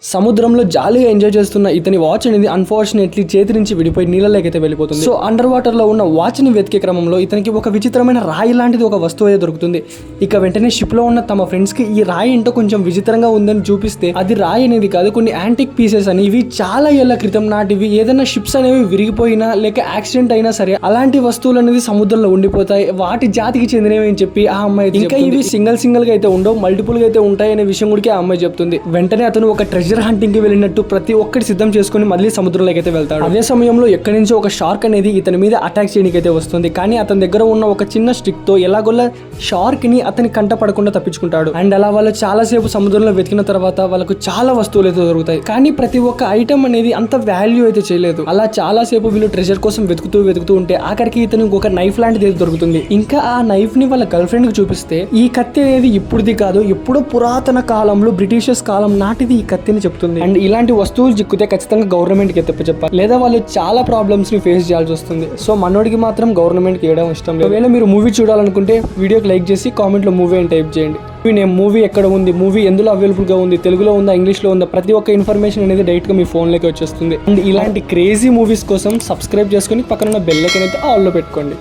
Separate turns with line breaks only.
సముద్రంలో జాలీగా ఎంజాయ్ చేస్తున్న ఇతని వాచ్ అనేది అన్ఫార్చునేట్లీ చేతి నుంచి విడిపోయి నీళ్ళలోకైతే వెళ్ళిపోతుంది. సో అండర్ వాటర్ లో ఉన్న వాచ్ ని వెతికే క్రమంలో ఇతనికి ఒక విచిత్రమైన రాయి లాంటిది ఒక వస్తువు అయితే దొరుకుతుంది. ఇక వెంటనే షిప్ లో ఉన్న తమ ఫ్రెండ్స్ కి ఈ రాయి ఏంటో కొంచెం విచిత్రంగా ఉందని చూపిస్తే అది రాయి అనేది కాదు, కొన్ని యాంటిక్ పీసెస్ అని, ఇవి చాలా ఏళ్ల క్రితం నాటివి. ఏదైనా షిప్స్ అనేవి విరిగిపోయినా లేక యాక్సిడెంట్ అయినా సరే అలాంటి వస్తువులు అనేది సముద్రంలో ఉండిపోతాయి, వాటి జాతికి చెందినవి అని చెప్పి ఆ అమ్మాయి ఇంకా ఇవి సింగిల్ గా అయితే ఉండవు, మల్టిపుల్ గా అయితే ఉంటాయి అనే విషయం కూడా ఆ అమ్మాయి చెప్తుంది. వెంటనే అతను ఒక ట్రెజర్ హంటింగ్ కి వెళ్ళినట్టు ప్రతి ఒక్కటి సిద్ధం చేసుకుని మళ్ళీ సముద్రంలోకి అయితే వెళ్తాడు. అదే సమయంలో ఎక్కడి నుంచో ఒక షార్క్ అనేది ఇతని మీద అటాక్ చేయడానికి అయితే వస్తుంది. కానీ అతని దగ్గర ఉన్న ఒక చిన్న స్టిక్ తో ఎలాగోలా షార్క్ ని అతని కంట పడకుండా తప్పించుకుంటాడు. అండ్ అలా వాళ్ళు చాలా సేపు సముద్రంలో వెతికిన తర్వాత వాళ్ళకు చాలా వస్తువులు అయితే దొరుకుతాయి. కానీ ప్రతి ఒక్క ఐటమ్ అనేది అంత వాల్యూ అయితే చేయలేదు. అలా చాలా సేపు వీళ్ళు ట్రెజర్ కోసం వెతుకుతూ ఉంటే ఆఖరికి ఇతనికి ఒక నైఫ్ లాంటిది అయితే దొరుకుతుంది. ఇంకా ఆ నైఫ్ ని వాళ్ళ గర్ల్ ఫ్రెండ్ కి చూపిస్తే ఈ కత్తి అనేది ఇప్పుడుది కాదు, ఎప్పుడో పురాతన కాలంలో బ్రిటిషర్స్ కాలం నాటిది ఈ కత్తిని చెప్తుంది. అండ్ ఇలాంటి వస్తువులు చిక్కితే ఖచ్చితంగా గవర్నమెంట్ కి చెప్పాలి, లేదా వాళ్ళు చాలా ప్రాబ్లమ్స్ ని ఫేస్ చేయాల్సి వస్తుంది. సో మనోడికి మాత్రం గవర్నమెంట్ కి ఇవ్వడం ఇష్టం లేదు. ఒకవేళ మీరు మూవీ చూడాలనుకుంటే వీడియోకి లైక్ చేసి కామెంట్ లో మూవీ అని టైప్ చేయండి. మూవీ ఎక్కడ ఉంది, మూవీ ఎందులో అవైలబుల్ గా ఉంది, తెలుగులో ఉందా, ఇంగ్లీష్ లో ఉందా, ప్రతి ఒక్క ఇన్ఫర్మేషన్ అనేది డైరెక్ట్ గా మీ ఫోన్ లోకి వచ్చేస్తుంది. అండ్ ఇలాంటి క్రేజీ మూవీస్ కోసం సబ్స్క్రైబ్ చేసుకుని పక్కన బెల్ ఐకాన్ అయితే ఆల్ లో పెట్టుకోండి.